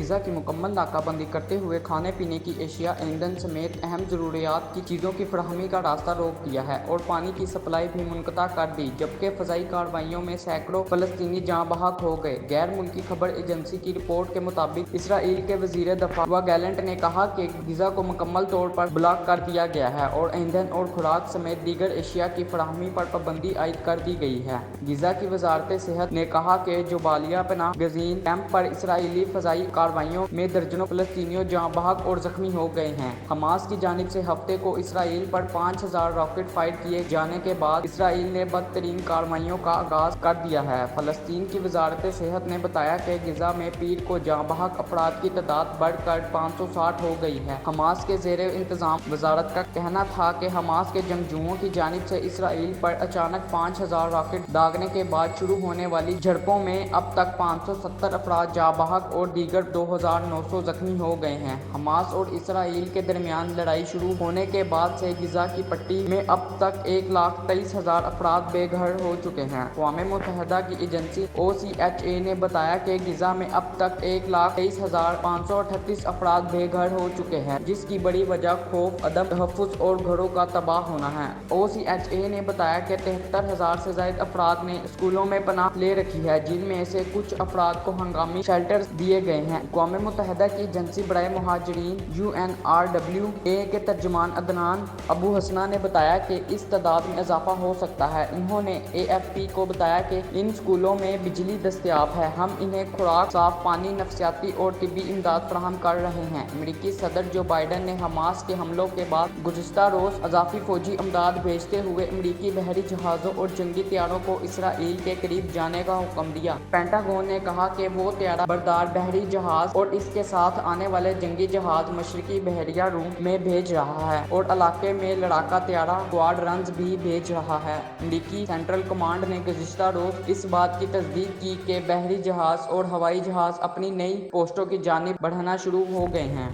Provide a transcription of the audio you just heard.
غذا کی مکمل ناکہ بندی کرتے ہوئے کھانے پینے کی اشیاء، ایندھن سمیت اہم ضروریات کی چیزوں کی فراہمی کا راستہ روک دیا ہے اور پانی کی سپلائی بھی منقطع کر دی، جبکہ فضائی کارروائیوں میں سینکڑوں فلسطینی جاں بحق ہو گئے۔ غیر ملکی خبر ایجنسی کی رپورٹ کے مطابق اسرائیل کے وزیر دفاع یوآف گالنٹ نے کہا کہ غزہ کو مکمل طور پر بلاک کر دیا گیا ہے اور ایندھن اور خوراک سمیت دیگر اشیاء کی فراہمی پر پابندی عائد کر دی گئی ہے۔ غزہ کی وزارت صحت نے کہا کہ جبالیہ پناہ گزین کیمپ پر اسرائیلی فضائی کارروائیوں میں درجنوں فلسطینی جاں بحق اور زخمی ہو گئے ہیں۔ حماس کی جانب سے ہفتے کو اسرائیل پر 5000 راکٹ فائر کیے جانے کے بعد اسرائیل نے بدترین کارروائیوں کا آغاز کر دیا ہے۔ فلسطین کی وزارت صحت نے بتایا کہ غزہ میں پیر کو جاں بحق افراد کی تعداد بڑھ کر 560 ہو گئی ہے۔ حماس کے زیر انتظام وزارت کا کہنا تھا کہ حماس کے جنگجوؤں کی جانب سے اسرائیل پر اچانک 5000 راکٹ داغنے کے بعد شروع ہونے والی جھڑپوں میں اب تک 570 افراد جاں بحق اور دیگر 2900 زخمی ہو گئے ہیں۔ حماس اور اسرائیل کے درمیان لڑائی شروع ہونے کے بعد سے غزہ کی پٹی میں اب تک 1,23,000 افراد بے گھر ہو چکے ہیں۔ اقوام متحدہ کی ایجنسی OCHA نے بتایا کہ غزہ میں اب تک 1,23,538 افراد بے گھر ہو چکے ہیں، جس کی بڑی وجہ خوف، عدم تحفظ اور گھروں کا تباہ ہونا ہے۔ OCHA نے بتایا کہ 73,000 سے زائد افراد نے اسکولوں میں پناہ لے رکھی ہے، جن میں سے کچھ افراد کو ہنگامی شیلٹرز دیے گئے ہیں۔ اقوام متحدہ کی ایجنسی برائے مہاجرین UNRWA کے ترجمان عدنان ابو حسنہ نے بتایا کہ اس تعداد میں اضافہ ہو سکتا ہے۔ انہوں نے AFP کو بتایا کہ ان اسکولوں میں بجلی دستیاب ہے، ہم انہیں خوراک، صاف پانی، نفسیاتی اور طبی امداد فراہم کر رہے ہیں۔ امریکی صدر جو بائیڈن نے حماس کے حملوں کے بعد گزشتہ روز اضافی فوجی امداد بھیجتے ہوئے امریکی بحری جہازوں اور جنگی طیاروں کو اسرائیل کے قریب جانے کا حکم دیا۔ پینٹاگون نے کہا کہ وہ طیارہ بردار بحری جہاز اور اس کے ساتھ آنے والے جنگی جہاز مشرقی بحیرہ روم میں بھیج رہا ہے اور علاقے میں لڑاکا طیارہ اسکواڈرنز بھی بھیج رہا ہے۔ امریکی سینٹرل کمانڈ نے گزشتہ روز اس بات کی تصدیق کی کہ بحری جہاز اور ہوائی جہاز اپنی نئی پوسٹوں کی جانب بڑھنا شروع ہو گئے ہیں۔